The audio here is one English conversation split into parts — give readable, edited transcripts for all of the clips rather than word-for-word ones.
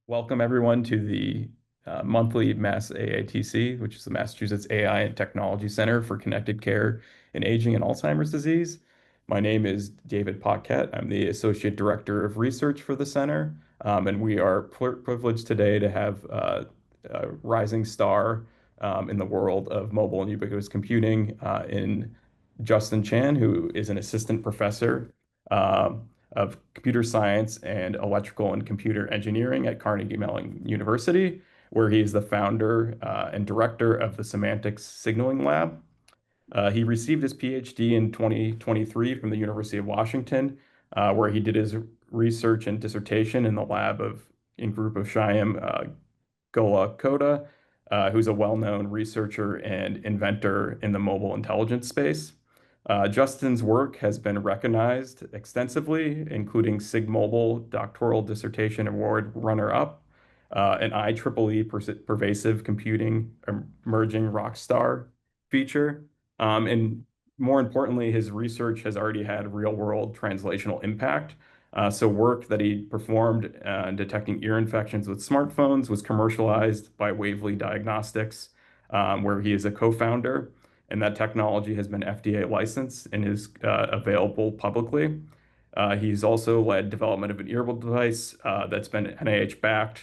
Welcome everyone to the monthly Mass AITC, which is the Massachusetts AI and Technology Center for Connected Care in Aging and Alzheimer's Disease. My name is David Paquette. I'm the Associate Director of Research for the center, and we are privileged today to have a rising star in the world of mobile and ubiquitous computing in Justin Chan, who is an assistant professor. Of computer science and electrical and computer engineering at Carnegie Mellon University, where he is the founder and director of the Semantics Signaling Lab. He received his PhD in 2023 from the University of Washington, where he did his research and dissertation in the lab in group of Shyam Gola, who's a well-known researcher and inventor in the mobile intelligence space. Justin's work has been recognized extensively, including SIG Mobile Doctoral Dissertation Award runner-up, an IEEE Pervasive Computing Emerging Rockstar feature. And more importantly, his research has already had real-world translational impact. So work that he performed detecting ear infections with smartphones was commercialized by Waveley Diagnostics, where he is a co-founder, and that technology has been FDA licensed and is available publicly. He's also led development of an earbud device that's been NIH-backed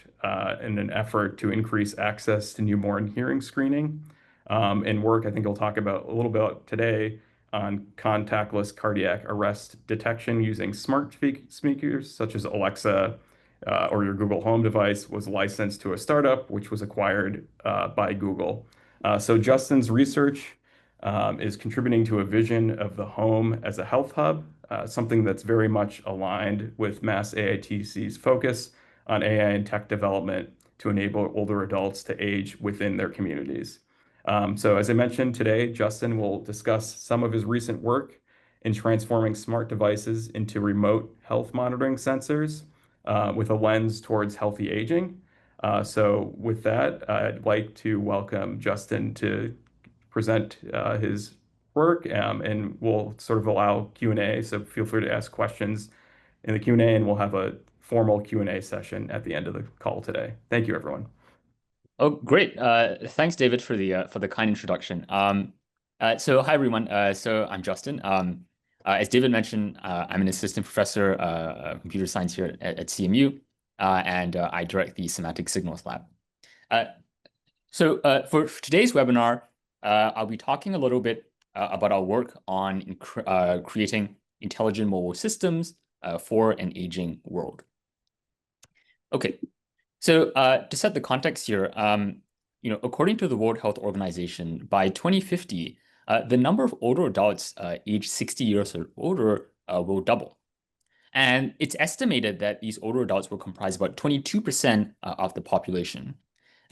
in an effort to increase access to newborn hearing screening, and work I think he'll talk about a little bit today on contactless cardiac arrest detection using smart speakers such as Alexa or your Google Home device was licensed to a startup which was acquired by Google. So Justin's research is contributing to a vision of the home as a health hub, something that's very much aligned with Mass AITC's focus on AI and tech development to enable older adults to age within their communities. So as I mentioned today, Justin will discuss some of his recent work in transforming smart devices into remote health monitoring sensors with a lens towards healthy aging. So with that, I'd like to welcome Justin to present his work, and we'll sort of allow Q&A. So feel free to ask questions in the Q&A, and we'll have a formal Q&A session at the end of the call today. Thank you, everyone. Oh, great. Thanks, David, for the kind introduction. So hi, everyone. So I'm Justin. As David mentioned, I'm an assistant professor of computer science here at CMU, and I direct the Semantic Signals Lab. So for today's webinar, I'll be talking a little bit about our work on creating intelligent mobile systems for an aging world. Okay. So to set the context here, according to the World Health Organization, by 2050, the number of older adults aged 60 years or older will double. And it's estimated that these older adults will comprise about 22% of the population.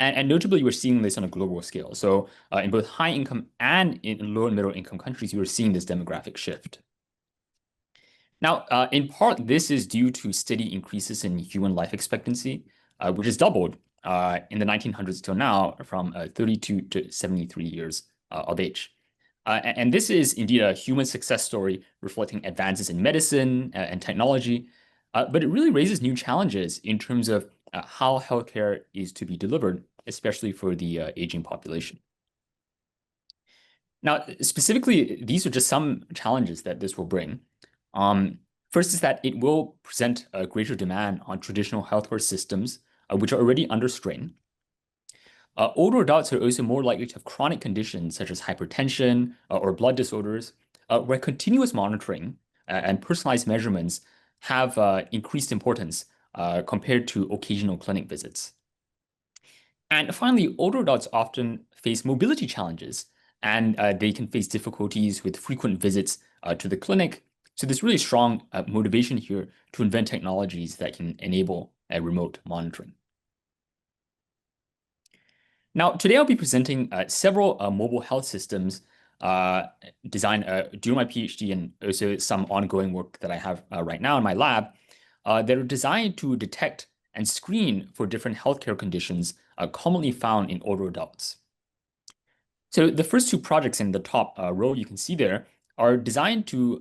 And notably, we're seeing this on a global scale. So in both high income and in low and middle income countries, we're seeing this demographic shift. Now, in part, this is due to steady increases in human life expectancy, which has doubled in the 1900s till now from 32 to 73 years of age. And this is indeed a human success story reflecting advances in medicine and technology, but it really raises new challenges in terms of how healthcare is to be delivered, especially for the aging population. Now, specifically, these are just some challenges that this will bring. First is that it will present a greater demand on traditional healthcare systems, which are already under strain. Older adults are also more likely to have chronic conditions such as hypertension or blood disorders, where continuous monitoring and personalized measurements have increased importance compared to occasional clinic visits. And finally, older adults often face mobility challenges, and they can face difficulties with frequent visits to the clinic. So there's really strong motivation here to invent technologies that can enable remote monitoring. Now, today I'll be presenting several mobile health systems designed during my PhD and also some ongoing work that I have right now in my lab that are designed to detect and screen for different healthcare conditions commonly found in older adults. So the first two projects in the top row you can see there are designed to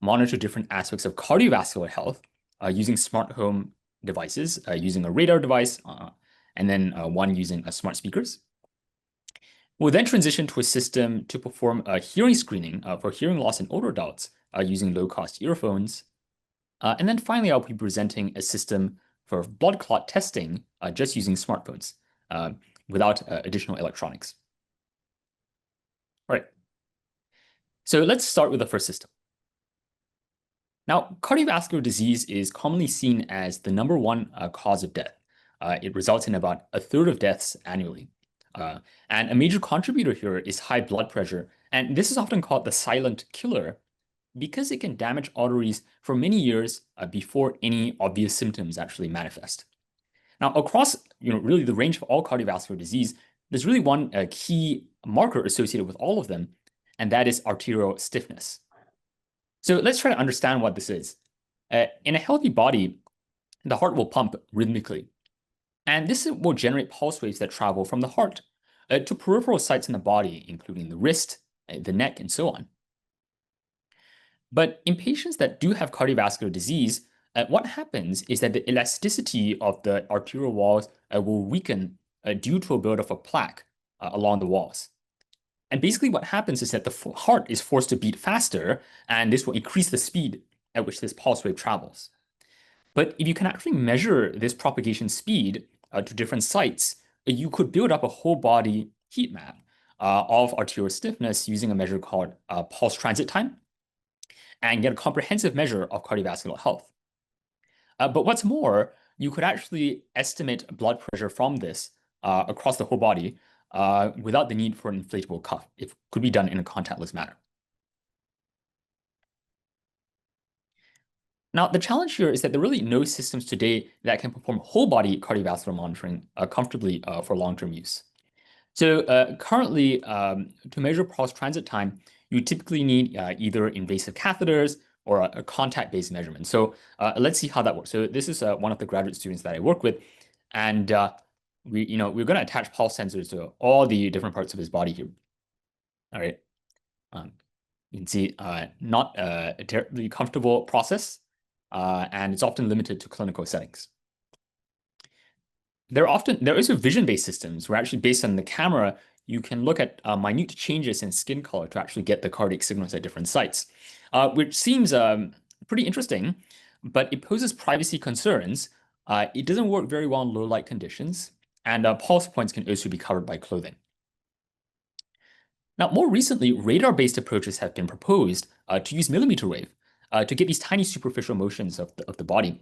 monitor different aspects of cardiovascular health using smart home devices using a radar device, and then one using smart speakers. We'll then transition to a system to perform hearing screening for hearing loss in older adults using low-cost earphones. And then finally, I'll be presenting a system for blood clot testing just using smartphones without additional electronics. All right. So let's start with the first system. Now, cardiovascular disease is commonly seen as the number one cause of death. It results in about a third of deaths annually. And a major contributor here is high blood pressure. And this is often called the silent killer because it can damage arteries for many years before any obvious symptoms actually manifest. Now, across really the range of all cardiovascular disease, there's really one key marker associated with all of them, and that is arterial stiffness. So let's try to understand what this is. In a healthy body, the heart will pump rhythmically, and this will generate pulse waves that travel from the heart to peripheral sites in the body, including the wrist, the neck, and so on. But in patients that do have cardiovascular disease, what happens is that the elasticity of the arterial walls will weaken due to a buildup of plaque along the walls. And basically what happens is that the heart is forced to beat faster, and this will increase the speed at which this pulse wave travels. But if you can actually measure this propagation speed to different sites, you could build up a whole body heat map of arterial stiffness using a measure called pulse transit time and get a comprehensive measure of cardiovascular health. But what's more, you could actually estimate blood pressure from this across the whole body without the need for an inflatable cuff. It could be done in a contactless manner. Now, the challenge here is that there are really no systems today that can perform whole body cardiovascular monitoring comfortably for long-term use. So currently, to measure pulse transit time, you typically need either invasive catheters or a contact-based measurement. So let's see how that works. So this is one of the graduate students that I work with, and we're going to attach pulse sensors to all the different parts of his body here. All right. You can see not a terribly comfortable process, and it's often limited to clinical settings. There is a vision-based systems where actually based on the camera, you can look at minute changes in skin color to actually get the cardiac signals at different sites, which seems pretty interesting, but it poses privacy concerns. It doesn't work very well in low light conditions, and pulse points can also be covered by clothing. Now, more recently, radar-based approaches have been proposed to use millimeter wave to get these tiny superficial motions of the body.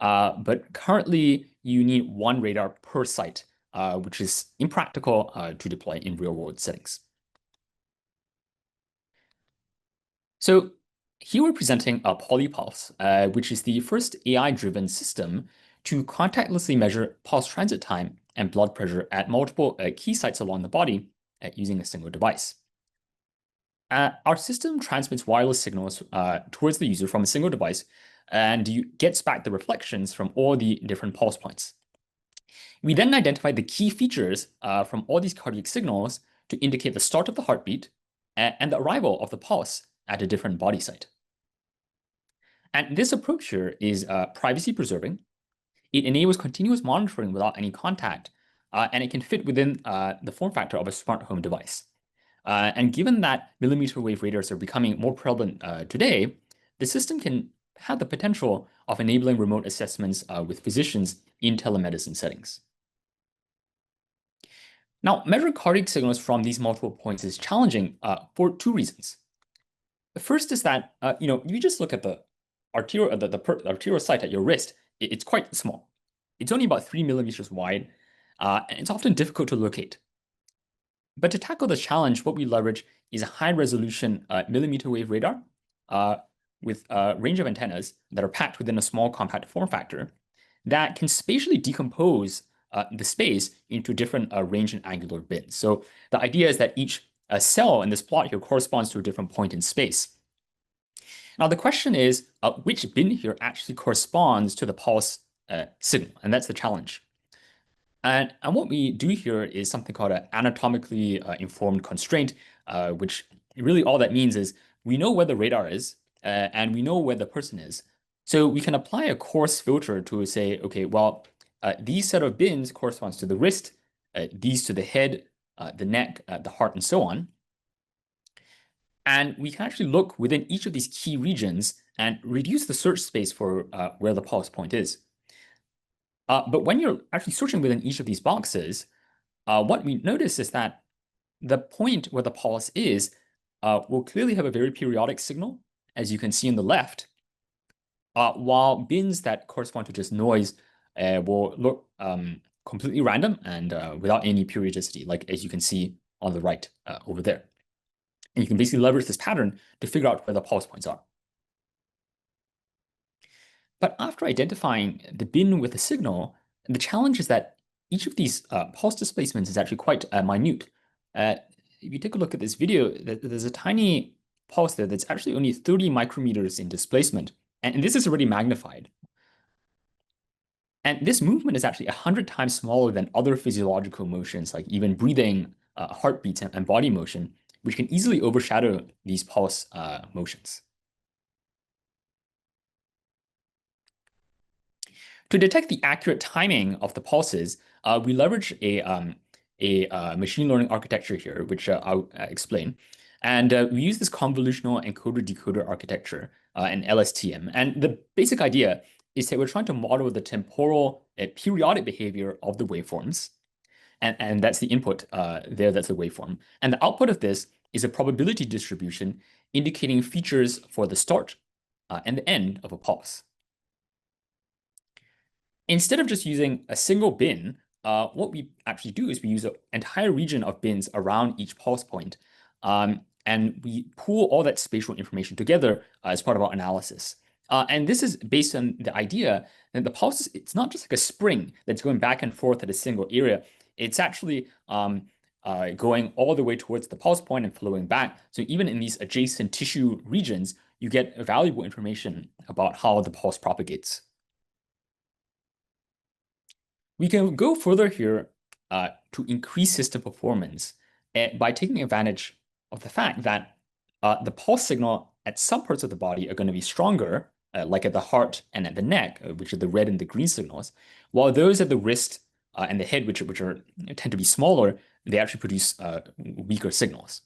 But currently, you need one radar per site, which is impractical to deploy in real-world settings. So here we're presenting a Polypulse, which is the first AI-driven system to contactlessly measure pulse transit time and blood pressure at multiple key sites along the body using a single device. Our system transmits wireless signals towards the user from a single device, and gets back the reflections from all the different pulse points. We then identify the key features from all these cardiac signals to indicate the start of the heartbeat and the arrival of the pulse at a different body site. And this approach here is privacy preserving. It enables continuous monitoring without any contact, and it can fit within the form factor of a smart home device. And given that millimeter wave radars are becoming more prevalent today, the system can have the potential of enabling remote assessments with physicians in telemedicine settings. Now, measuring cardiac signals from these multiple points is challenging for two reasons. The first is that if you just look at the arterial site at your wrist, it's quite small. It's only about 3 millimeters wide, and it's often difficult to locate. But to tackle the challenge, what we leverage is a high-resolution millimeter wave radar with a range of antennas that are packed within a small compact form factor that can spatially decompose the space into different range and angular bins. So the idea is that each cell in this plot here corresponds to a different point in space. Now the question is, which bin here actually corresponds to the pulse signal? And that's the challenge. And what we do here is something called an anatomically informed constraint, which really all that means is we know where the radar is, and we know where the person is, So we can apply a coarse filter to say, okay, well, these set of bins corresponds to the wrist, these to the head, the neck, the heart, and so on. And we can actually look within each of these key regions and reduce the search space for where the pulse point is. But when you're actually searching within each of these boxes, what we notice is that the point where the pulse is will clearly have a very periodic signal, as you can see on the left, while bins that correspond to just noise will look completely random and without any periodicity, like as you can see on the right over there. And you can basically leverage this pattern to figure out where the pulse points are. But after identifying the bin with the signal, the challenge is that each of these pulse displacements is actually quite minute. If you take a look at this video, there's a tiny pulse there that's actually only 30 micrometers in displacement. And this is already magnified. And this movement is actually 100 times smaller than other physiological motions, like even breathing, heartbeats, and body motion, which can easily overshadow these pulse motions. To detect the accurate timing of the pulses, we leverage a machine learning architecture here, which I'll explain. And we use this convolutional encoder-decoder architecture, an LSTM. And the basic idea is that we're trying to model the temporal periodic behavior of the waveforms. And that's the input there, that's the waveform. And the output of this is a probability distribution indicating features for the start and the end of a pulse. Instead of just using a single bin, what we actually do is we use an entire region of bins around each pulse point. And we pool all that spatial information together as part of our analysis. And this is based on the idea that the pulse, it's not just like a spring that's going back and forth at a single area. It's actually going all the way towards the pulse point and flowing back. So even in these adjacent tissue regions, you get valuable information about how the pulse propagates. We can go further here to increase system performance by taking advantage of the fact that the pulse signal at some parts of the body are going to be stronger, like at the heart and at the neck, which are the red and the green signals, while those at the wrist and the head, which are tend to be smaller, they actually produce weaker signals.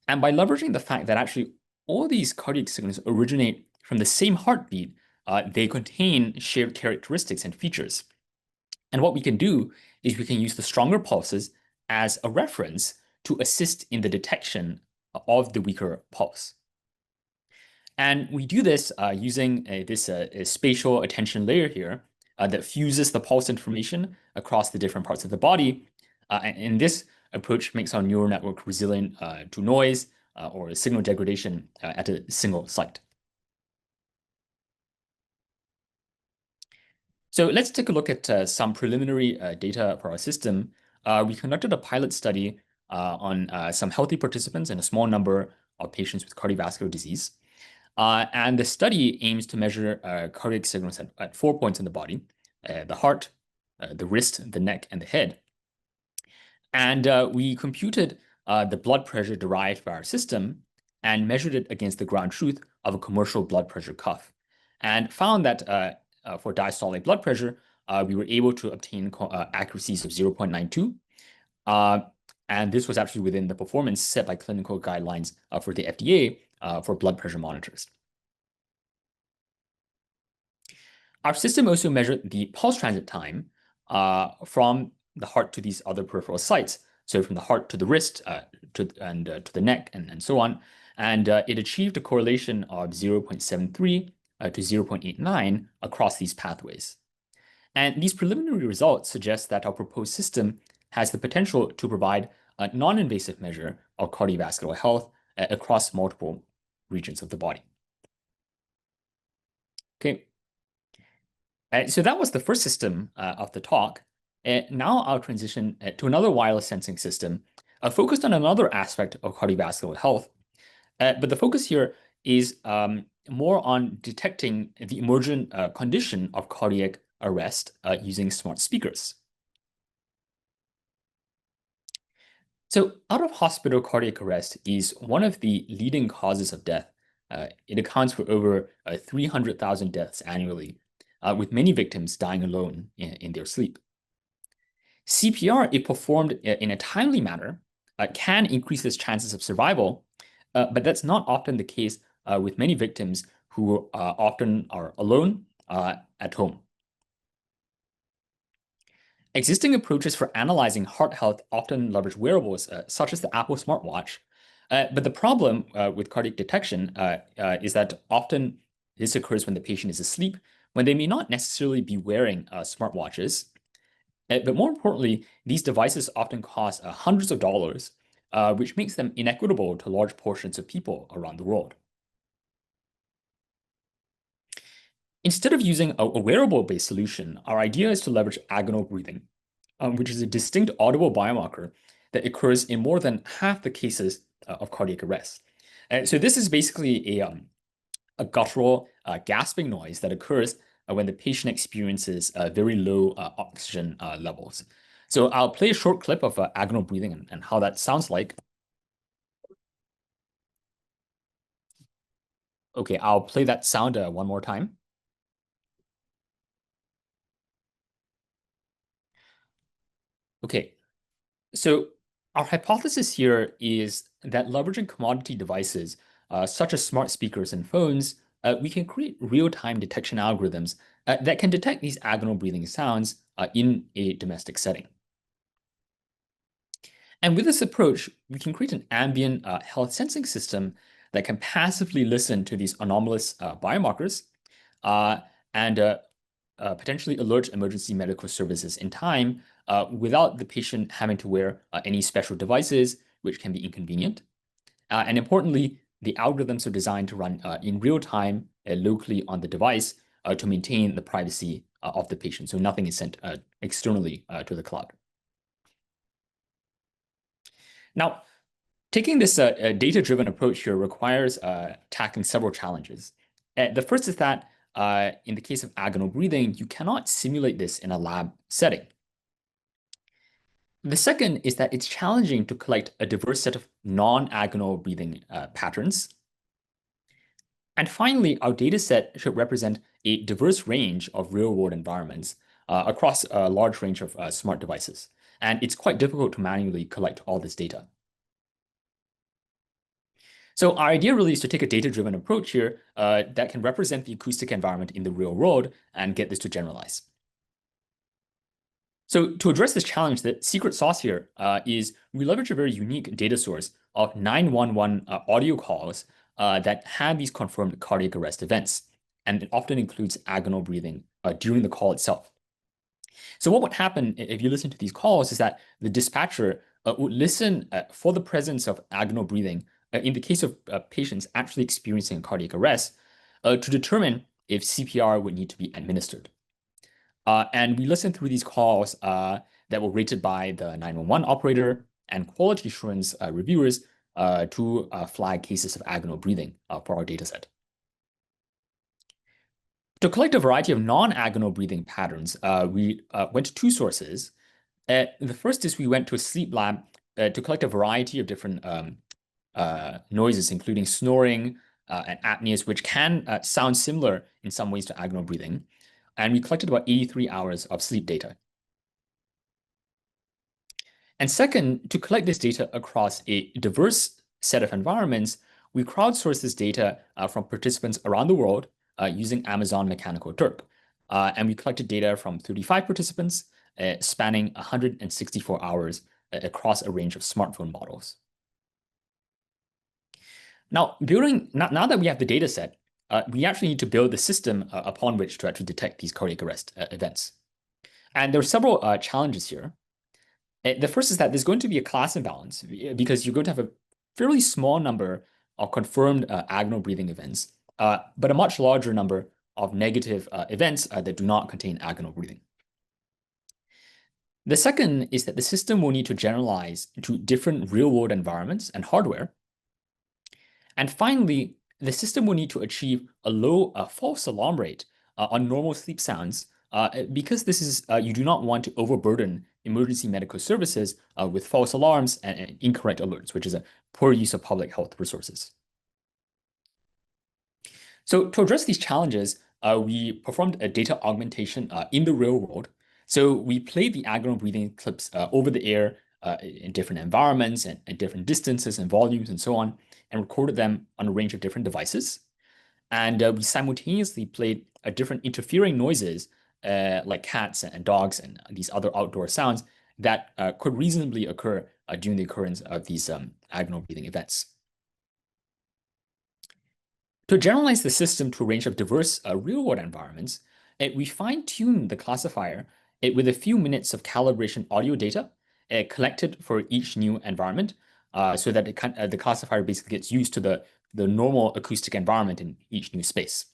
And by leveraging the fact that actually all these cardiac signals originate from the same heartbeat, they contain shared characteristics and features. And what we can do is we can use the stronger pulses as a reference to assist in the detection of the weaker pulse. And we do this using this spatial attention layer here that fuses the pulse information across the different parts of the body. And this approach makes our neural network resilient to noise or signal degradation at a single site. So let's take a look at some preliminary data for our system. We conducted a pilot study on some healthy participants and a small number of patients with cardiovascular disease. And the study aims to measure cardiac signals at 4 points in the body, the heart, the wrist, the neck, and the head. And we computed the blood pressure derived by our system and measured it against the ground truth of a commercial blood pressure cuff, and found that for diastolic blood pressure, we were able to obtain accuracies of 0.92. And this was actually within the performance set by clinical guidelines for the FDA for blood pressure monitors. Our system also measured the pulse transit time from the heart to these other peripheral sites. So from the heart to the wrist to the neck and so on. And it achieved a correlation of 0.73 to 0.89 across these pathways. And these preliminary results suggest that our proposed system has the potential to provide a non-invasive measure of cardiovascular health across multiple regions of the body. Okay. So that was the first system of the talk. Now I'll transition to another wireless sensing system focused on another aspect of cardiovascular health. But the focus here is more on detecting the emergent condition of cardiac arrest using smart speakers. So out-of-hospital cardiac arrest is one of the leading causes of death It accounts for over 300,000 deaths annually, with many victims dying alone in their sleep. CPR, if performed in a timely manner, can increase its chances of survival, but that's not often the case with many victims who often are alone at home. Existing approaches for analyzing heart health often leverage wearables, such as the Apple smartwatch. But the problem with cardiac detection is that often this occurs when the patient is asleep, when they may not necessarily be wearing smartwatches. But more importantly, these devices often cost hundreds of dollars, which makes them inequitable to large portions of people around the world. Instead of using a wearable-based solution, our idea is to leverage agonal breathing, which is a distinct audible biomarker that occurs in more than half the cases of cardiac arrest. And so this is basically a guttural gasping noise that occurs when the patient experiences very low oxygen levels. So I'll play a short clip of agonal breathing and how that sounds like. Okay, I'll play that sound one more time. Okay, so our hypothesis here is that leveraging commodity devices, such as smart speakers and phones, we can create real-time detection algorithms that can detect these agonal breathing sounds in a domestic setting. And with this approach, we can create an ambient health sensing system that can passively listen to these anomalous biomarkers and potentially alert emergency medical services in time without the patient having to wear any special devices, which can be inconvenient. And importantly, the algorithms are designed to run in real time locally on the device to maintain the privacy of the patient. So nothing is sent externally to the cloud. Now, taking this data-driven approach here requires tackling several challenges. The first is that in the case of agonal breathing, you cannot simulate this in a lab setting. The second is that it's challenging to collect a diverse set of non-agonal breathing patterns. And finally, our data set should represent a diverse range of real-world environments across a large range of smart devices. And it's quite difficult to manually collect all this data. So our idea really is to take a data-driven approach here that can represent the acoustic environment in the real world and get this to generalize. So to address this challenge, the secret sauce here is we leverage a very unique data source of 911 audio calls that have these confirmed cardiac arrest events. And it often includes agonal breathing during the call itself. So what would happen if you listen to these calls is that the dispatcher would listen for the presence of agonal breathing in the case of patients actually experiencing a cardiac arrest to determine if CPR would need to be administered. And we listened through these calls that were rated by the 911 operator and quality assurance reviewers to flag cases of agonal breathing for our dataset. To collect a variety of non-agonal breathing patterns, we went to two sources. The first is we went to a sleep lab to collect a variety of different noises, including snoring and apneas, which can sound similar in some ways to agonal breathing. And we collected about 83 hours of sleep data. And second, to collect this data across a diverse set of environments, we crowdsourced this data from participants around the world using Amazon Mechanical Turk. And we collected data from 35 participants spanning 164 hours across a range of smartphone models. Now, now that we have the data set, we actually need to build the system upon which to actually detect these cardiac arrest events. And there are several challenges here. The first is that there's going to be a class imbalance because you're going to have a fairly small number of confirmed agonal breathing events, but a much larger number of negative events that do not contain agonal breathing. The second is that the system will need to generalize to different real-world environments and hardware. And finally, the system will need to achieve a low false alarm rate on normal sleep sounds because this is you do not want to overburden emergency medical services with false alarms and incorrect alerts, which is a poor use of public health resources. So to address these challenges, we performed a data augmentation in the real world. So we played the agonal breathing clips over the air in different environments and different distances and volumes and so on, and recorded them on a range of different devices. And we simultaneously played different interfering noises like cats and dogs and these other outdoor sounds that could reasonably occur during the occurrence of these agonal breathing events. To generalize the system to a range of diverse real-world environments, we fine-tuned the classifier with a few minutes of calibration audio data collected for each new environment so that the classifier basically gets used to the normal acoustic environment in each new space.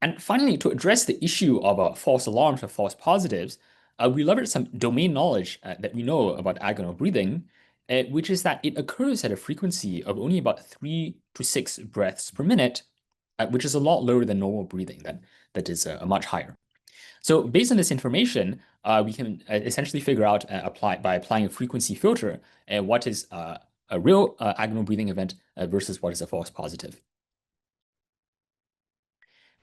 And finally, to address the issue of false alarms or false positives, we leveraged some domain knowledge that we know about agonal breathing, which is that it occurs at a frequency of only about 3 to 6 breaths per minute, which is a lot lower than normal breathing, that is much higher. So based on this information, we can essentially figure out by applying a frequency filter what is a real agonal breathing event versus what is a false positive.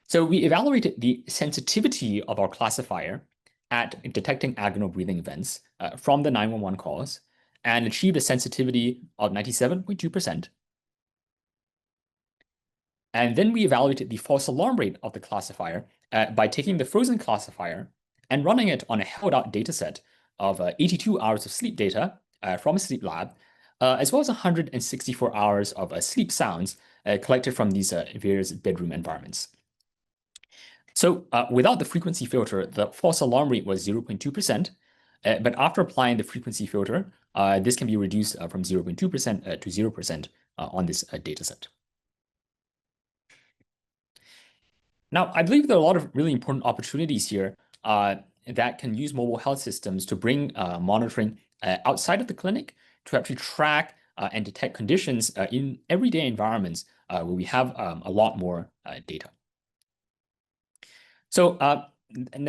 So we evaluated the sensitivity of our classifier at detecting agonal breathing events from the 911 calls and achieved a sensitivity of 97.2%. And then we evaluated the false alarm rate of the classifier by taking the frozen classifier and running it on a held out dataset of 82 hours of sleep data from a sleep lab, as well as 164 hours of sleep sounds collected from these various bedroom environments. So without the frequency filter, the false alarm rate was 0.2%. But after applying the frequency filter, this can be reduced from 0.2% to 0% on this dataset. Now, I believe there are a lot of really important opportunities here that can use mobile health systems to bring monitoring outside of the clinic to actually track and detect conditions in everyday environments where we have a lot more data. So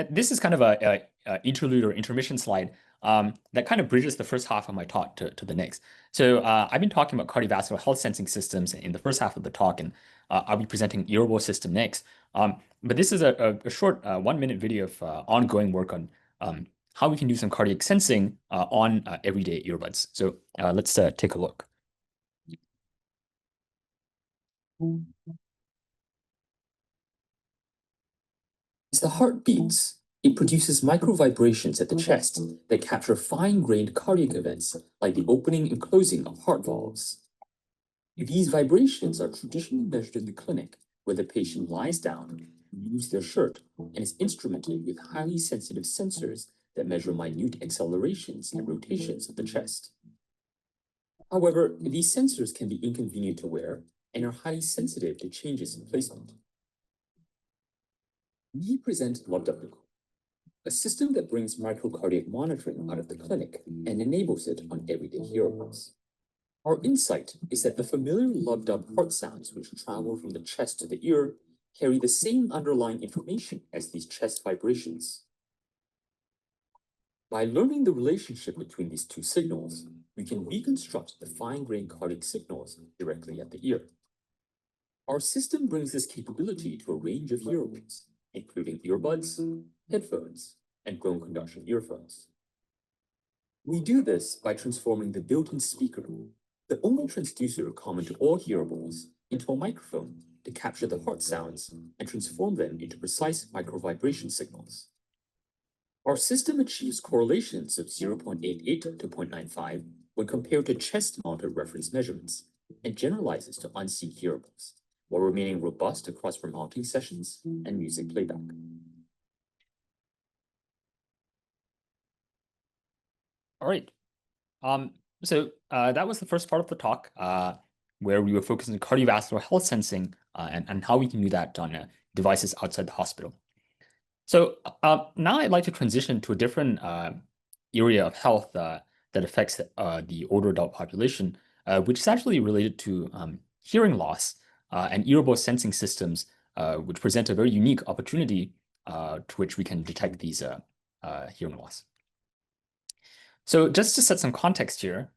this is kind of a interlude or intermission slide that kind of bridges the first half of my talk to the next. So I've been talking about cardiovascular health sensing systems in the first half of the talk, and I'll be presenting earball system next. But this is a short 1-minute video of ongoing work on how we can do some cardiac sensing on everyday earbuds. So let's take a look. As the heart beats, it produces micro vibrations at the chest that capture fine-grained cardiac events like the opening and closing of heart valves. These vibrations are traditionally measured in the clinic, where the patient lies down, removes their shirt, and is instrumented with highly sensitive sensors that measure minute accelerations and rotations of the chest. However, these sensors can be inconvenient to wear and are highly sensitive to changes in placement. We present Non-dilutive, a system that brings microcardiac monitoring out of the clinic and enables it on everyday hearables. Our insight is that the familiar lub-dub heart sounds which travel from the chest to the ear carry the same underlying information as these chest vibrations. By learning the relationship between these two signals, we can reconstruct the fine-grained cardiac signals directly at the ear. Our system brings this capability to a range of hearables, including earbuds, headphones, and grown conduction earphones. We do this by transforming the built-in speaker, the only transducer common to all hearables, into a microphone to capture the heart sounds and transform them into precise microvibration signals. Our system achieves correlations of 0.88 to 0.95 when compared to chest-mounted reference measurements and generalizes to unseen hearables, while remaining robust across remounting sessions and music playback. All right. So that was the first part of the talk where we were focusing on cardiovascular health sensing and how we can do that on devices outside the hospital. So now I'd like to transition to a different area of health that affects the older adult population, which is actually related to hearing loss and earball sensing systems, which present a very unique opportunity to which we can detect these hearing loss. So just to set some context here,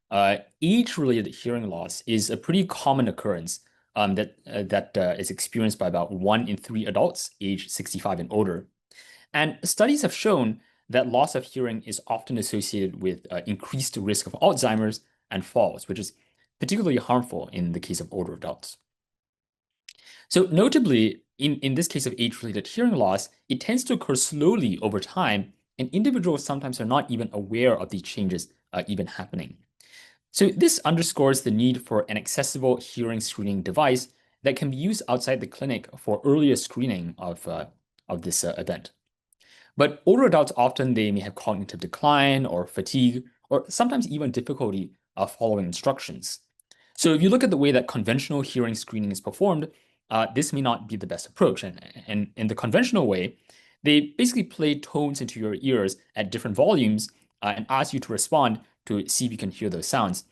age-related hearing loss is a pretty common occurrence that is experienced by about 1 in 3 adults aged 65 and older. And studies have shown that loss of hearing is often associated with increased risk of Alzheimer's and falls, which is particularly harmful in the case of older adults. So notably, in this case of age-related hearing loss, it tends to occur slowly over time, and individuals sometimes are not even aware of these changes even happening. So this underscores the need for an accessible hearing screening device that can be used outside the clinic for earlier screening of this event. But older adults often they may have cognitive decline or fatigue, or sometimes even difficulty following instructions. So if you look at the way that conventional hearing screening is performed, this may not be the best approach. And in the conventional way, they basically play tones into your ears at different volumes and ask you to respond to see if you can hear those sounds.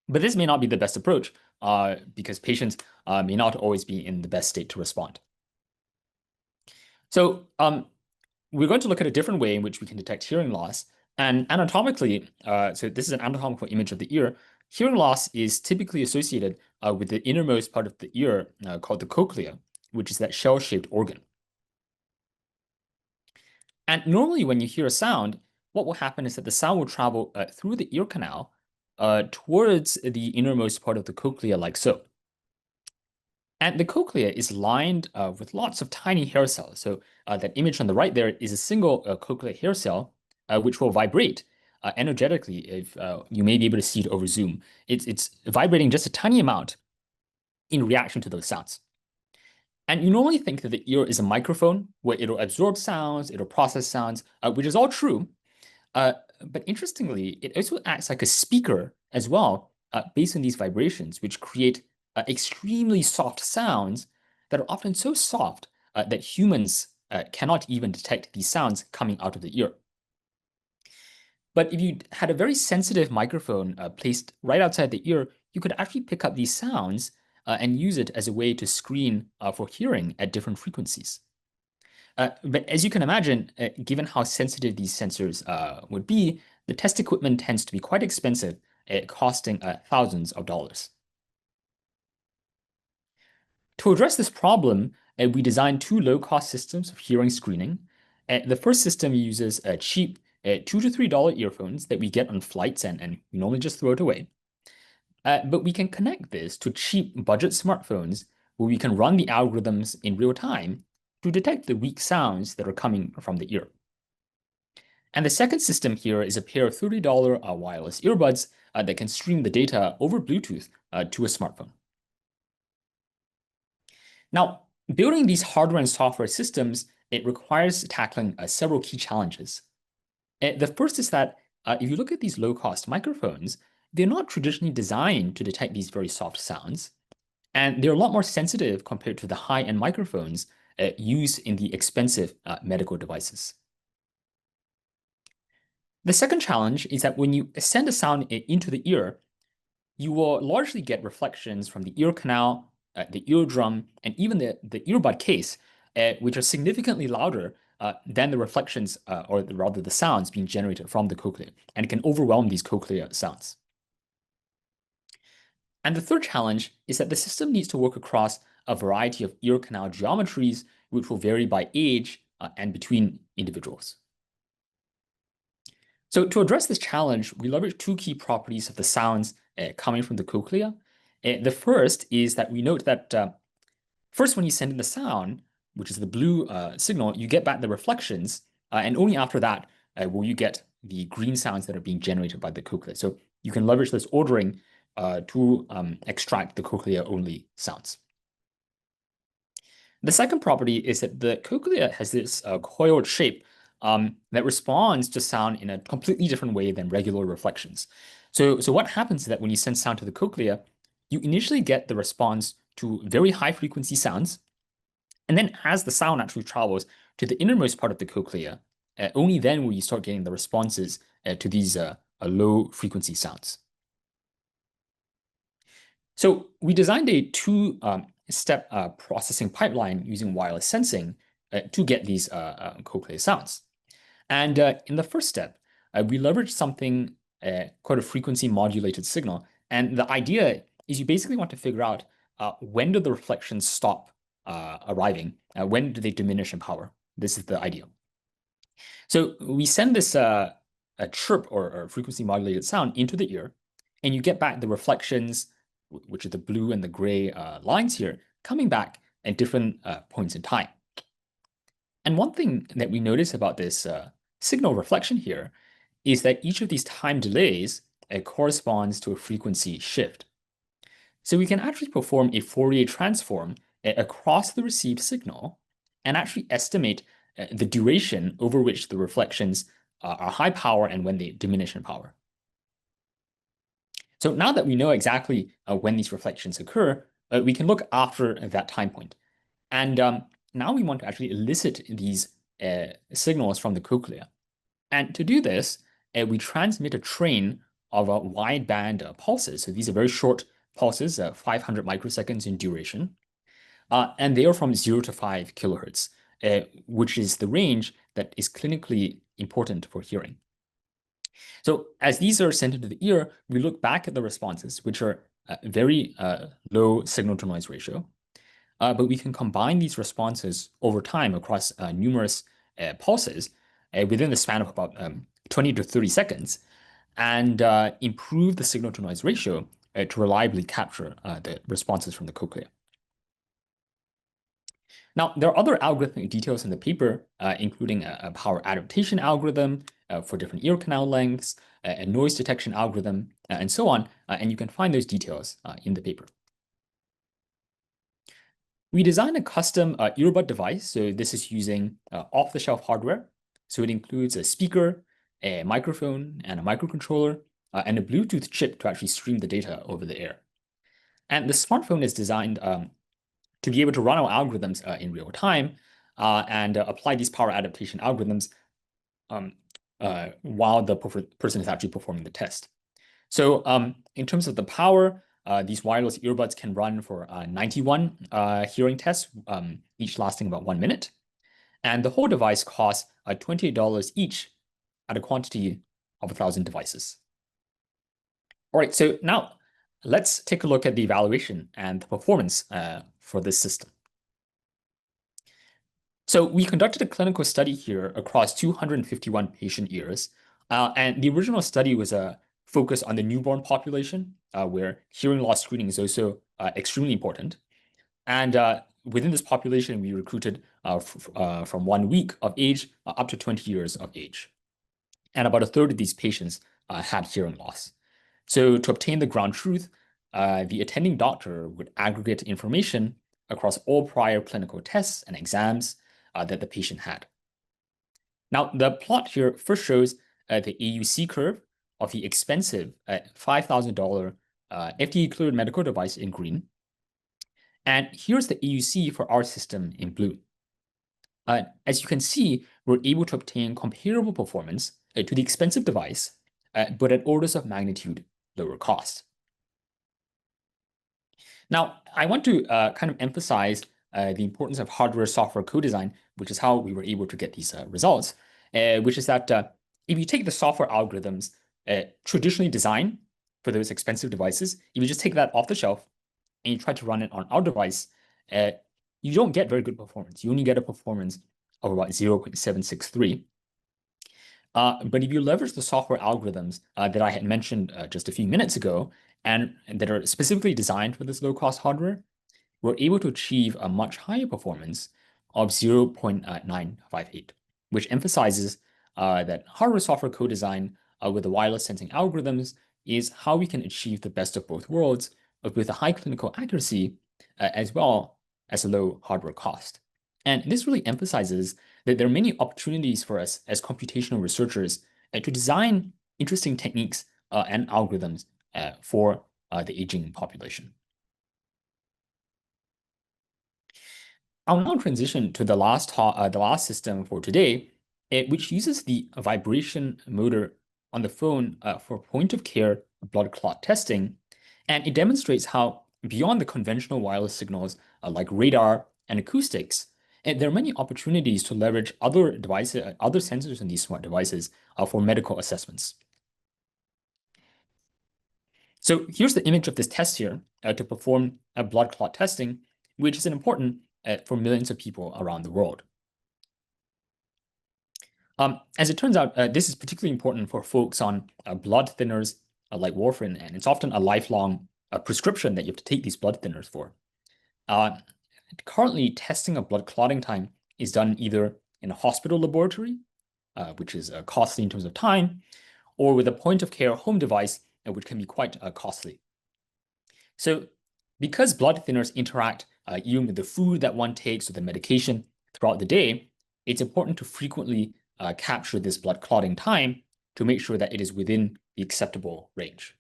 But this may not be the best approach because patients may not always be in the best state to respond. So we're going to look at a different way in which we can detect hearing loss. And anatomically, so this is an anatomical image of the ear. Hearing loss is typically associated with the innermost part of the ear called the cochlea, which is that shell-shaped organ. And normally when you hear a sound, what will happen is that the sound will travel through the ear canal towards the innermost part of the cochlea like so. And the cochlea is lined with lots of tiny hair cells. So that image on the right there is a single cochlear hair cell, which will vibrate energetically if you may be able to see it over Zoom. It's vibrating just a tiny amount in reaction to those sounds. And you normally think that the ear is a microphone where it'll absorb sounds, it'll process sounds, which is all true. But interestingly, it also acts like a speaker as well, based on these vibrations, which create extremely soft sounds that are often so soft that humans cannot even detect these sounds coming out of the ear. But if you had a very sensitive microphone placed right outside the ear, you could actually pick up these sounds and use it as a way to screen for hearing at different frequencies. But as you can imagine, given how sensitive these sensors would be, the test equipment tends to be quite expensive, costing thousands of dollars. To address this problem, we designed 2 low-cost systems of hearing screening. The first system uses cheap $2 to $3 earphones that we get on flights and we normally just throw it away. But we can connect this to cheap budget smartphones where we can run the algorithms in real time to detect the weak sounds that are coming from the ear. And the second system here is a pair of $30 wireless earbuds that can stream the data over Bluetooth to a smartphone. Now, building these hardware and software systems, it requires tackling several key challenges. The first is that if you look at these low-cost microphones, they're not traditionally designed to detect these very soft sounds, and they're a lot more sensitive compared to the high-end microphones used in the expensive medical devices. The second challenge is that when you send a sound into the ear, you will largely get reflections from the ear canal, the eardrum, and even the earbud case, which are significantly louder than the reflections, or rather the sounds being generated from the cochlea, and it can overwhelm these cochlear sounds. And the third challenge is that the system needs to work across a variety of ear canal geometries, which will vary by age and between individuals. So to address this challenge, we leverage 2 key properties of the sounds coming from the cochlea. The first is that we note that first, when you send in the sound, which is the blue signal, you get back the reflections, and only after that will you get the green sounds that are being generated by the cochlea. So you can leverage this ordering to extract the cochlea-only sounds. The second property is that the cochlea has this coiled shape that responds to sound in a completely different way than regular reflections. So what happens is that when you send sound to the cochlea, you initially get the response to very high frequency sounds. And then as the sound actually travels to the innermost part of the cochlea, only then will you start getting the responses to these low frequency sounds. So we designed a 2-step processing pipeline using wireless sensing to get these cochlear sounds. And in the first step, we leveraged something called a frequency modulated signal. And the idea is you basically want to figure out when do the reflections stop arriving? When do they diminish in power? This is the ideal. So we send this a chirp or frequency modulated sound into the ear, and you get back the reflections, which are the blue and the gray lines here, coming back at different points in time. And one thing that we notice about this signal reflection here is that each of these time delays corresponds to a frequency shift. So we can actually perform a Fourier transform across the received signal and actually estimate the duration over which the reflections are high power and when they diminish in power. So now that we know exactly when these reflections occur, we can look after that time point. And now we want to actually elicit these signals from the cochlea. And to do this, we transmit a train of wideband pulses. So these are very short pulses, 500 microseconds in duration. And they are from 0 to 5 kilohertz, which is the range that is clinically important for hearing. So as these are sent into the ear, we look back at the responses, which are very low signal-to-noise ratio. But we can combine these responses over time across numerous pulses within the span of about 20 to 30 seconds and improve the signal-to-noise ratio to reliably capture the responses from the cochlea. Now, there are other algorithmic details in the paper, including a power adaptation algorithm for different ear canal lengths, a noise detection algorithm, and so on. And you can find those details in the paper. We designed a custom earbud device. So this is using off-the-shelf hardware. So it includes a speaker, a microphone, and a microcontroller, and a Bluetooth chip to actually stream the data over the air. And the smartphone is designed to be able to run our algorithms in real time and apply these power adaptation algorithms while the person is actually performing the test. So in terms of the power, these wireless earbuds can run for 91 hearing tests, each lasting about 1 minute. And the whole device costs $28 each at a quantity of 1,000 devices. All right, so now let's take a look at the evaluation and the performance for this system. So we conducted a clinical study here across 251 patient ears. And the original study was focused on the newborn population, where hearing loss screening is also extremely important. And within this population, we recruited from 1 week of age up to 20 years of age. And about a third of these patients had hearing loss. So to obtain the ground truth, the attending doctor would aggregate information across all prior clinical tests and exams that the patient had. Now, the plot here first shows the AUC curve of the expensive $5,000 FDA-cleared medical device in green. And here's the AUC for our system in blue. As you can see, we're able to obtain comparable performance to the expensive device, but at orders of magnitude lower cost. Now, I want to kind of emphasize the importance of hardware-software co-design, which is how we were able to get these results, which is that if you take the software algorithms traditionally designed for those expensive devices, if you just take that off the shelf and you try to run it on our device, you don't get very good performance. You only get a performance of about 0.763. But if you leverage the software algorithms that I had mentioned just a few minutes ago, and that are specifically designed for this low-cost hardware, we're able to achieve a much higher performance of 0.958, which emphasizes that hardware-software co-design with the wireless sensing algorithms is how we can achieve the best of both worlds with a high clinical accuracy as well as a low hardware cost. And this really emphasizes that there are many opportunities for us as computational researchers to design interesting techniques and algorithms for the aging population. I'll now transition to the last system for today, which uses the vibration motor on the phone for point-of-care blood clot testing. And it demonstrates how, beyond the conventional wireless signals like radar and acoustics, there are many opportunities to leverage other devices, other sensors in these smart devices for medical assessments. So here's the image of this test here to perform a blood clot testing, which is important for millions of people around the world. As it turns out, this is particularly important for folks on blood thinners like warfarin, and it's often a lifelong prescription that you have to take these blood thinners for. Currently, testing of blood clotting time is done either in a hospital laboratory, which is costly in terms of time, or with a point-of-care home device, which can be quite costly. So because blood thinners interact even with the food that one takes or the medication throughout the day, it's important to frequently capture this blood clotting time to make sure that it is within the acceptable range.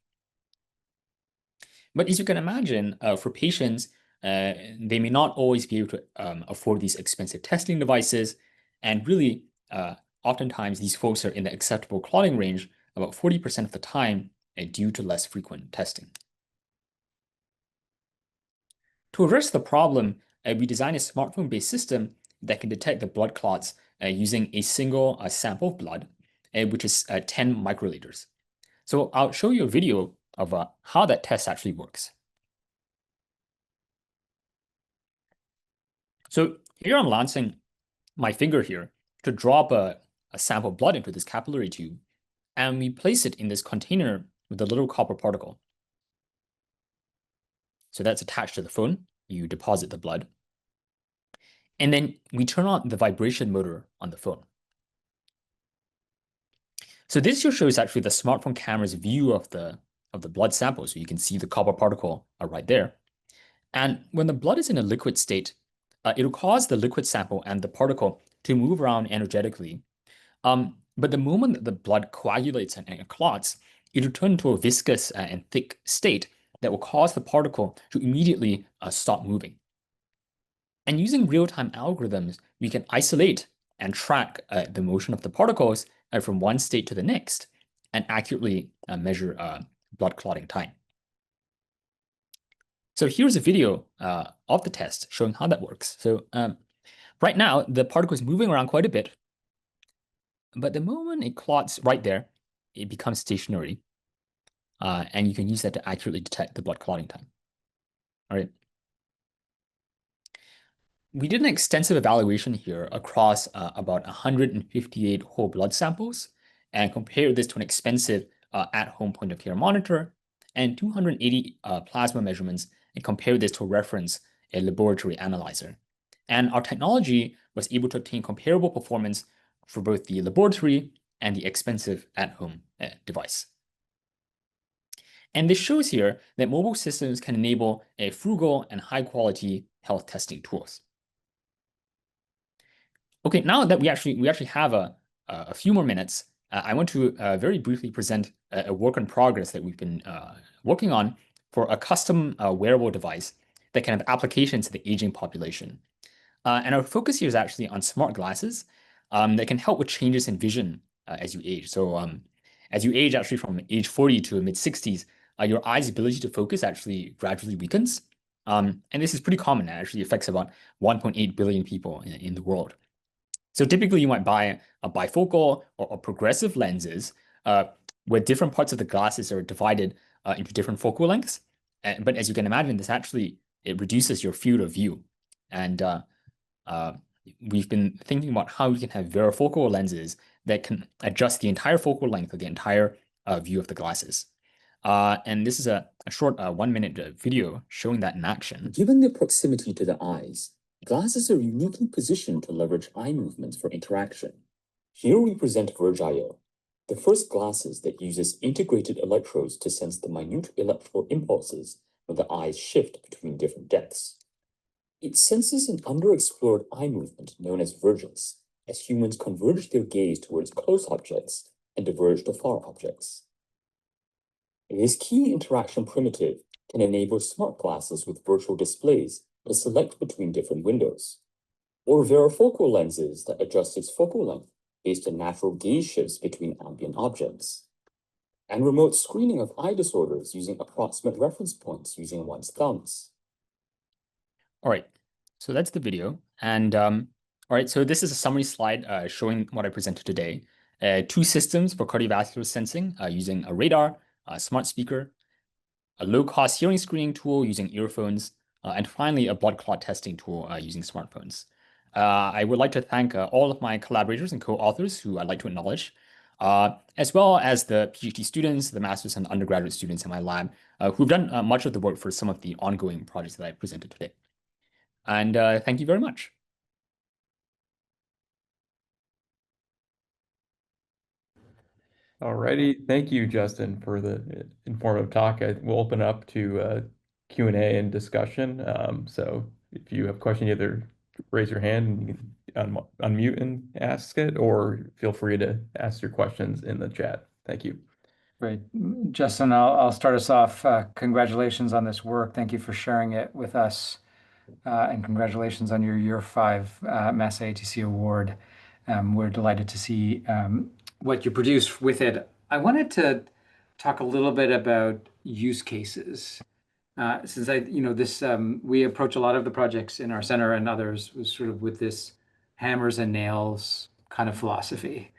But as you can imagine, for patients, they may not always be able to afford these expensive testing devices. And really, oftentimes, these folks are in the acceptable clotting range about 40% of the time due to less frequent testing. To address the problem, we designed a smartphone-based system that can detect the blood clots using a single sample of blood, which is 10 microliters. So I'll show you a video of how that test actually works. So here I'm lancing my finger here to drop a sample of blood into this capillary tube, and we place it in this container with a little copper particle. So that's attached to the phone. You deposit the blood. And then we turn on the vibration motor on the phone. So this here shows actually the smartphone camera's view of the blood sample. So you can see the copper particle right there. And when the blood is in a liquid state, it'll cause the liquid sample and the particle to move around energetically. But the moment that the blood coagulates and clots, it'll turn into a viscous and thick state that will cause the particle to immediately stop moving. And using real-time algorithms, we can isolate and track the motion of the particles from one state to the next and accurately measure blood clotting time. So here's a video of the test showing how that works. So right now, the particle is moving around quite a bit. But the moment it clots right there, it becomes stationary. And you can use that to accurately detect the blood clotting time. All right. We did an extensive evaluation here across about 158 whole blood samples and compared this to an expensive at-home point-of-care monitor and 280 plasma measurements and compared this to a reference, a laboratory analyzer. And our technology was able to obtain comparable performance for both the laboratory and the expensive at-home device. And this shows here that mobile systems can enable a frugal and high-quality health testing tools. Okay, now that we actually have a few more minutes, I want to very briefly present a work in progress that we've been working on for a custom wearable device that can have applications to the aging population. And our focus here is actually on smart glasses that can help with changes in vision as you age. So as you age actually from age 40 to mid-60s, your eye's ability to focus actually gradually weakens. And this is pretty common. It actually affects about 1.8 billion people in the world. So typically you might buy a bifocal or progressive lenses where different parts of the glasses are divided into different focal lengths. But as you can imagine, this actually, it reduces your field of view. And we've been thinking about how we can have varifocal lenses that can adjust the entire focal length of the entire view of the glasses. And this is a short 1-minute video showing that in action. Given their proximity to the eyes, glasses are uniquely positioned to leverage eye movements for interaction. Here we present Verge.io, the first glasses that uses integrated electrodes to sense the minute electrical impulses when the eyes shift between different depths. It senses an underexplored eye movement known as vergence, as humans converge their gaze towards close objects and diverge to far objects. This key interaction primitive can enable smart glasses with virtual displays that select between different windows, or varifocal lenses that adjust its focal length based on natural gaze shifts between ambient objects, and remote screening of eye disorders using approximate reference points using one's thumbs. All right, so that's the video. And all right, so this is a summary slide showing what I presented today. 2 systems for cardiovascular sensing using a radar, a smart speaker, a low-cost hearing screening tool using earphones, and finally, a blood clot testing tool using smartphones. I would like to thank all of my collaborators and co-authors who I'd like to acknowledge, as well as the PhD students, the master's and undergraduate students in my lab, who've done much of the work for some of the ongoing projects that I presented today. And thank you very much. Alrighty, thank you, Justin, for the informative talk. We'll open up to Q&A and discussion. So if you have a question, either raise your hand and you can unmute and ask it, or feel free to ask your questions in the chat. Thank you. Great. Justin, I'll start us off. Congratulations on this work. Thank you for sharing it with us. And congratulations on your year 5 Mass AITC award. We're delighted to see what you produce with it. I wanted to talk a little bit about use cases. Since we approach a lot of the projects in our center and others was sort of with this hammers and nails kind of philosophy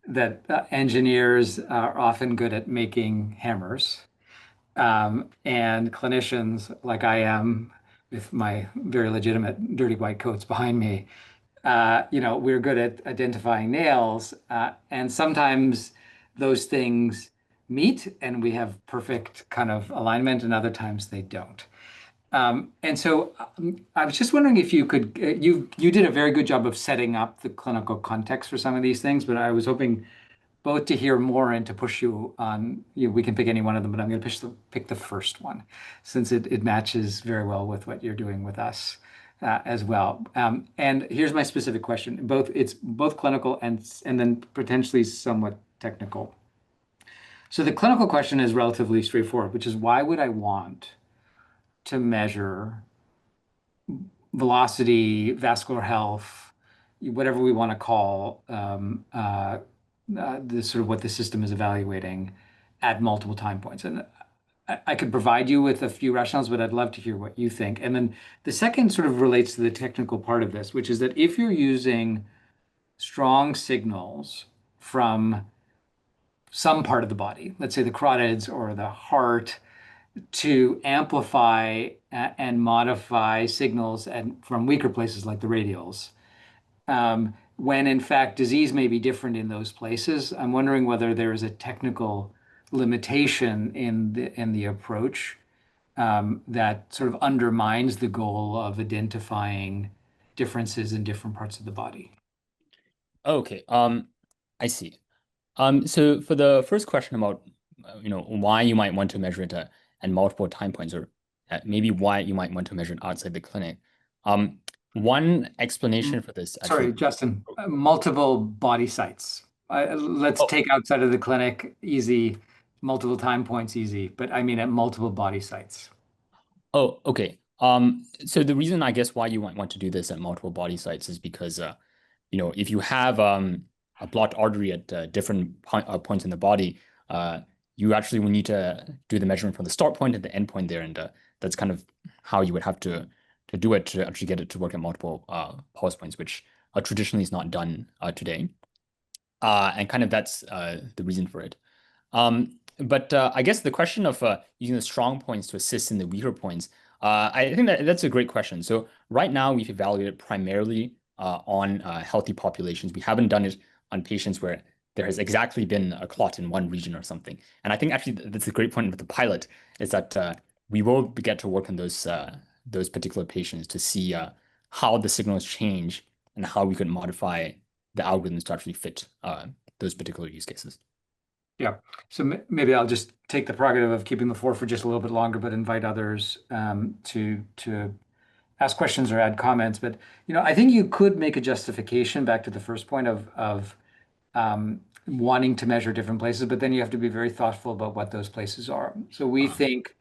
that engineers are often good at making hammers, and clinicians, like I am, with my very legitimate dirty white coats behind me, we're good at identifying nails, and sometimes those things meet and we have perfect kind of alignment, and other times they don't. And so I was just wondering if you could, you did a very good job of setting up the clinical context for some of these things, but I was hoping both to hear more and to push you on, we can pick any one of them, but I'm going to pick the first one since it matches very well with what you're doing with us as well. And here's my specific question. It's both clinical and then potentially somewhat technical. So the clinical question is relatively straightforward, which is why would I want to measure velocity, vascular health, whatever we want to call this sort of what the system is evaluating at multiple time points. And I could provide you with a few rationales, but I'd love to hear what you think. And then the second sort of relates to the technical part of this, which is that if you're using strong signals from some part of the body, let's say the carotids or the heart, to amplify and modify signals from weaker places like the radials, when in fact disease may be different in those places. I'm wondering whether there is a technical limitation in the approach that sort of undermines the goal of identifying differences in different parts of the body. Okay, I see. So for the first question about why you might want to measure it at multiple time points, or maybe why you might want to measure it outside the clinic. One explanation for this actually. Sorry, Justin, multiple body sites. Let's take outside of the clinic, easy, multiple time points, easy, but I mean at multiple body sites. Oh, okay. So the reason I guess why you might want to do this at multiple body sites is because if you have a blocked artery at different points in the body, you actually will need to do the measurement from the start point and the end point there, and that's kind of how you would have to do it to actually get it to work at multiple pulse points, which traditionally is not done today. And kind of that's the reason for it. But I guess the question of using the strong points to assist in the weaker points, I think that's a great question. So right now we've evaluated primarily on healthy populations. We haven't done it on patients where there has exactly been a clot in one region or something. And I think actually that's a great point with the pilot, is that we will get to work on those particular patients to see how the signals change and how we could modify the algorithms to actually fit those particular use cases. Yeah. So maybe I'll just take the prerogative of keeping the floor for just a little bit longer, but invite others to ask questions or add comments. But I think you could make a justification back to the first point of wanting to measure different places, but then you have to be very thoughtful about what those places are. So we think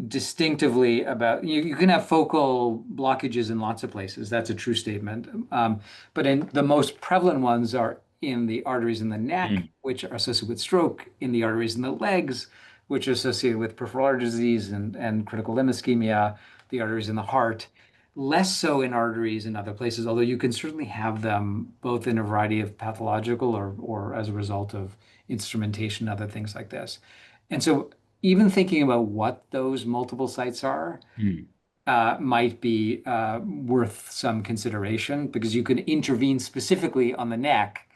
distinctively about, you can have focal blockages in lots of places. That's a true statement. But in the most prevalent ones are in the arteries in the neck, which are associated with stroke, in the arteries in the legs, which are associated with peripheral artery disease and critical limb ischemia, the arteries in the heart, less so in arteries in other places, although you can certainly have them both in a variety of pathological or as a result of instrumentation, other things like this. And so even thinking about what those multiple sites are might be worth some consideration, because you can intervene specifically on the neck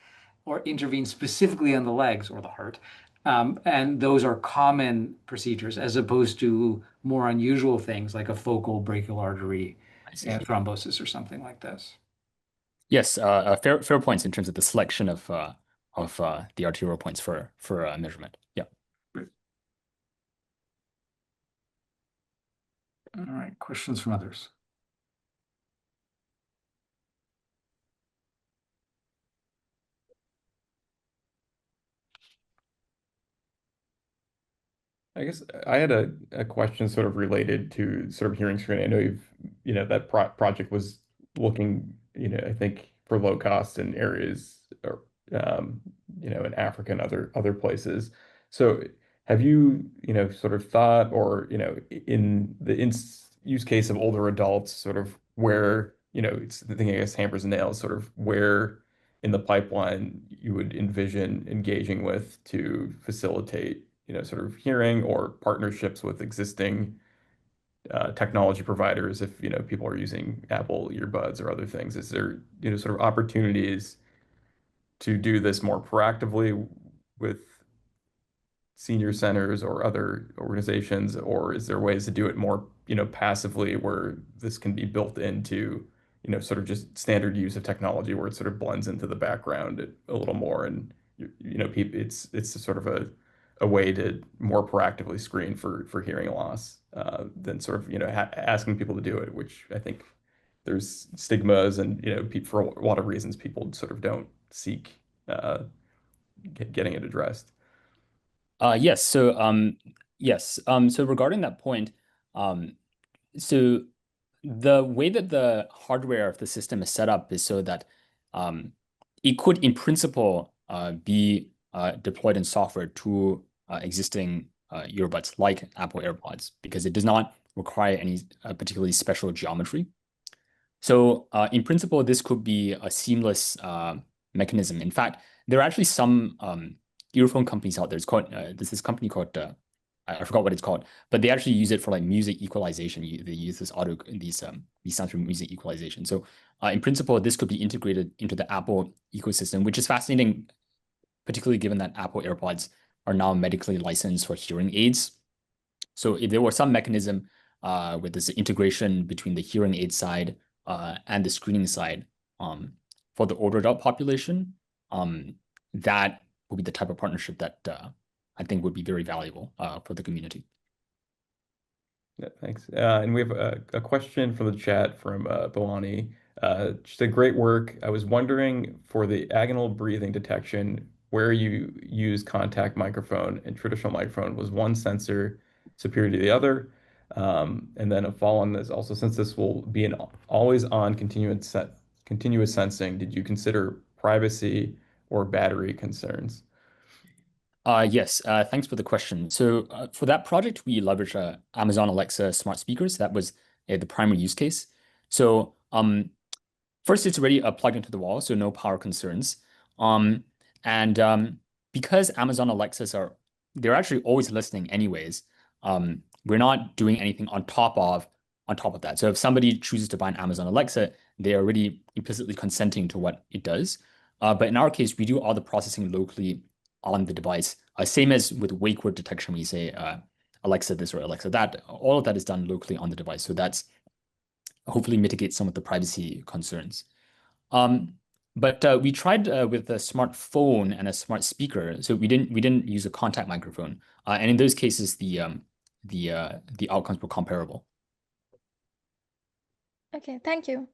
or intervene specifically on the legs or the heart. And those are common procedures as opposed to more unusual things like a focal brachial artery thrombosis or something like this. Yes, fair points in terms of the selection of the arterial points for measurement. Yeah. All right, questions from others? I guess I had a question sort of related to sort of hearing screening. I know that project was looking, I think for low cost in areas or, um, in Africa and other places. So have you, sort of thought or, in the use case of older adults, sort of where, it's the thing, I guess, hammers and nails, sort of where in the pipeline you would envision engaging with to facilitate sort of hearing or partnerships with existing technology providers if, people are using Apple earbuds or other things. Is there, sort of opportunities to do this more proactively with senior centers or other organizations, or is there ways to do it more, passively where this can be built into, sort of just standard use of technology where it sort of blends into the background a little more and people it's sort of a way to more proactively screen for hearing loss than sort of asking people to do it, which I think there's stigmas and for a lot of reasons people sort of don't seek getting it addressed. Yes. So regarding that point, um, so the way that the hardware of the system is set up is so that it could, in principle, be deployed in software to existing earbuds like Apple AirPods, because it does not require any particularly special geometry. So in principle, this could be a seamless mechanism. In fact, there are actually some earphone companies out there. It's called there's this company called I forgot what it's called, but they actually use it for like music equalization. They use these sounds for music equalization. So in principle, this could be integrated into the Apple ecosystem, which is fascinating, particularly given that Apple AirPods are now medically licensed for hearing aids. So if there was some mechanism with this integration between the hearing aid side and the screening side for the older adult population, that would be the type of partnership that I think would be very valuable for the community. Yeah, thanks. And we have a question from the chat from Bawani. Just a great work. I was wondering for the agonal breathing detection, where you use contact microphone and traditional microphone, was one sensor superior to the other? And then a follow on this also, since this will be an always on continuous sensing, did you consider privacy or battery concerns? Yes, thanks for the question. So for that project, we leveraged Amazon Alexa smart speakers. That was the primary use case. So first, it's already plugged into the wall, so no power concerns. And because Amazon Alexas they're actually always listening anyways, we're not doing anything on top of that. So if somebody chooses to buy an Amazon Alexa, they're already implicitly consenting to what it does. But in our case, we do all the processing locally on the device. Same as with wake word detection, we say Alexa this or Alexa that. All of that is done locally on the device. So that's hopefully mitigate some of the privacy concerns. But we tried with a smartphone and a smart speaker, so we didn't use a contact microphone, and in those cases the outcomes were comparable. Okay, thank you.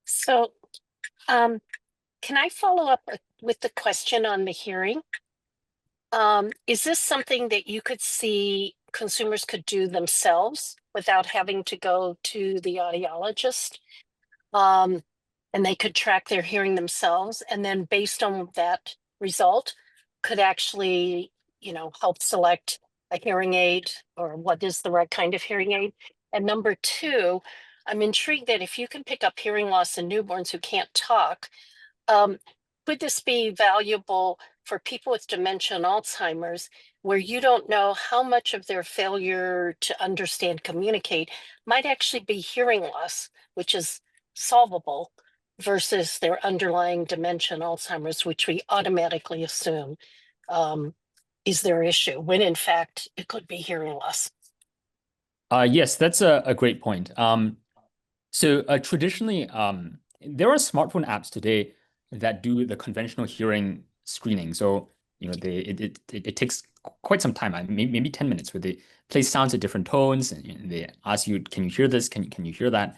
So, can I follow up with the question on the hearing? Is this something that you could see consumers could do themselves without having to go to the audiologist? And they could track their hearing themselves, and then based on that result, could actually, help select a hearing aid or what is the right kind of hearing aid. And number two, I'm intrigued that if you can pick up hearing loss in newborns who can't talk, could this be valuable for people with dementia and Alzheimer's, where you don't know how much of their failure to understand, communicate might actually be hearing loss, which is solvable, versus their underlying dementia and Alzheimer's, which we automatically assume is their issue, when in fact it could be hearing loss. Yes, that's a great point. So traditionally, there are smartphone apps today that do the conventional hearing screening. So it takes quite some time, maybe 10 minutes, where they play sounds at different tones and they ask you, can you hear this? Can you hear that?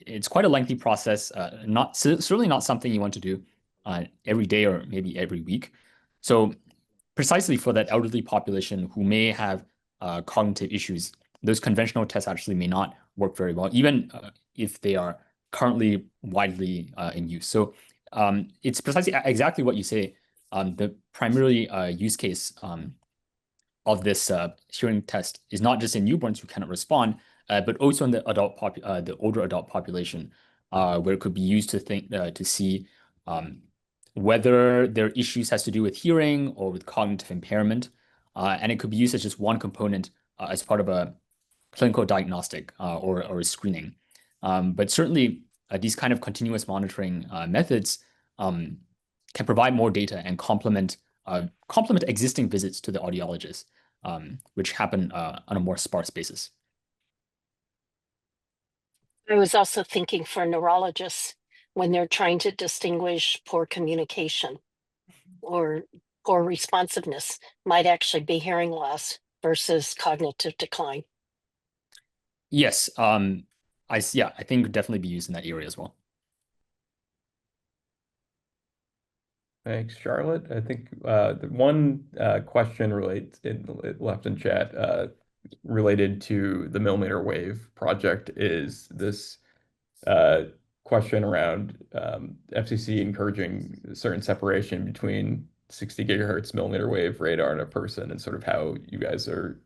It's quite a lengthy process. Certainly not something you want to do every day or maybe every week. So precisely for that elderly population who may have cognitive issues, those conventional tests actually may not work very well, even if they are currently widely in use. So it's precisely exactly what you say. The primary use case of this hearing test is not just in newborns who cannot respond, but also in the older adult population, where it could be used to see whether their issues has to do with hearing or with cognitive impairment, and it could be used as just one component as part of a clinical diagnostic or a screening. But certainly, these kind of continuous monitoring methods can provide more data and complement existing visits to the audiologist, which happen on a more sparse basis. I was also thinking for neurologists when they're trying to distinguish poor communication or poor responsiveness might actually be hearing loss versus cognitive decline. Yes, I think it could definitely be used in that area as well. Thanks, Charlotte. I think the one question left in chat related to the millimeter wave project is this question around FCC encouraging a certain separation between 60 gigahertz millimeter wave radar in a person, and sort of how you guys are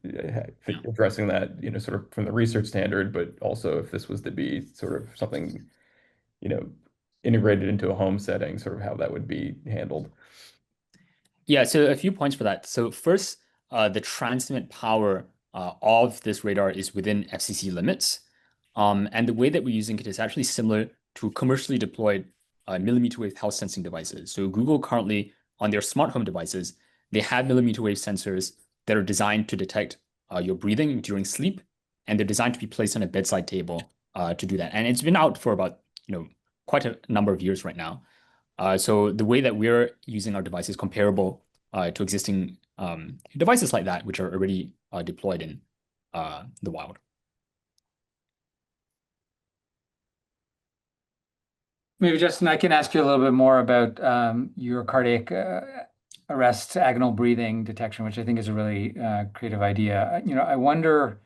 addressing that, sort of from the research standard, but also if this was to be sort of something, integrated into a home setting, sort of how that would be handled. Yeah, so a few points for that. So first, the transmit power of this radar is within FCC limits. And the way that we're using it is actually similar to commercially deployed millimeter wave health sensing devices. So Google currently, on their smart home devices, they have millimeter wave sensors that are designed to detect your breathing during sleep, and they're designed to be placed on a bedside table to do that. And it's been out for about quite a number of years right now. So the way that we're using our device is comparable to existing devices like that, which are already deployed in the wild. Maybe, Justin, I can ask you a little bit more about your cardiac arrest agonal breathing detection, which I think is a really creative idea. I wonder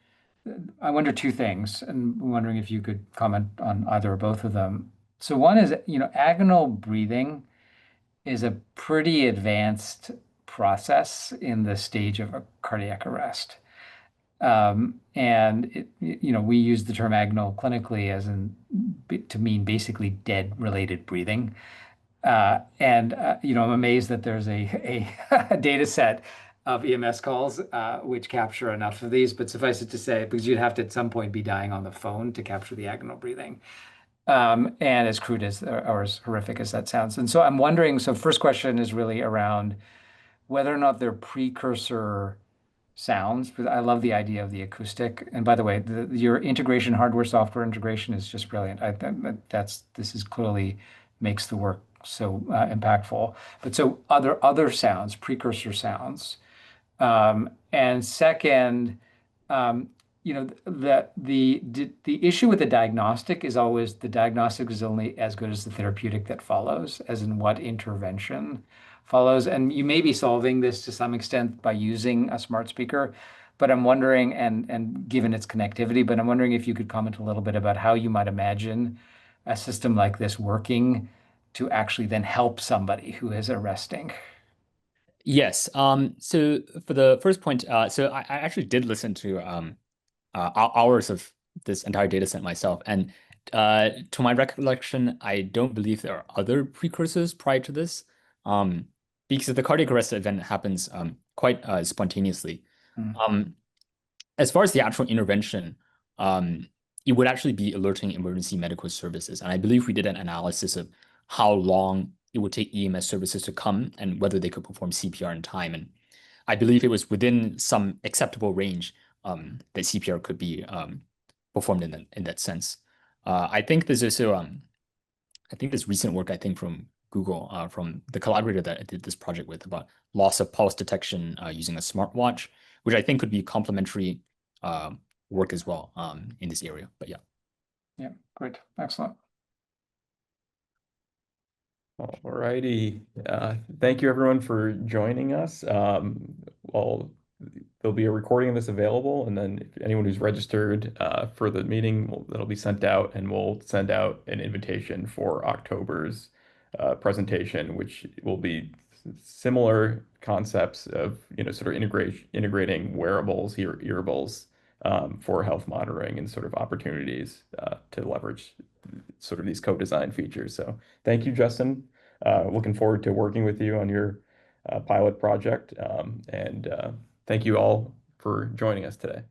two things, and I'm wondering if you could comment on either or both of them. So one is, agonal breathing is a pretty advanced process in the stage of a cardiac arrest. And we use the term agonal clinically to mean basically dead related breathing. I'm amazed that there's a data set of EMS calls which capture enough of these, but suffice it to say, because you'd have to at some point be dying on the phone to capture the agonal breathing. And as crude as or as horrific as that sounds. And so I'm wondering, so first question is really around whether or not they're precursor sounds, but I love the idea of the acoustic. And by the way, your integration, hardware software integration is just brilliant. This is clearly makes the work so impactful. But so other sounds, precursor sounds, and second, the issue with the diagnostic is always the diagnostic is only as good as the therapeutic that follows, as in what intervention follows. And you may be solving this to some extent by using a smart speaker, but I'm wondering, and given its connectivity, but I'm wondering if you could comment a little bit about how you might imagine a system like this working to actually then help somebody who is arresting. Yes. So for the first point, so I actually did listen to hours of this entire data set myself, and to my recollection, I don't believe there are other precursors prior to this. because the cardiac arrest event happens quite spontaneously. Mm. As far as the actual intervention, it would actually be alerting emergency medical services. And I believe we did an analysis of how long it would take EMS services to come and whether they could perform CPR in time. And I believe it was within some acceptable range that CPR could be performed in that sense. I think there's also I think this recent work from Google from the collaborator that I did this project with about loss of pulse detection using a smartwatch, which I think could be complementary work as well in this area. But yeah. Yeah, great. Excellent. All righty. Thank you everyone for joining us. Well, there'll be a recording of this available, and then if anyone who's registered for the meeting, that'll be sent out, and we'll send out an invitation for October's presentation, which will be similar concepts of sort of integrating wearables, hearables for health monitoring and sort of opportunities to leverage sort of these co-design features. So thank you, Justin. Looking forward to working with you on your pilot project. And thank you all for joining us today.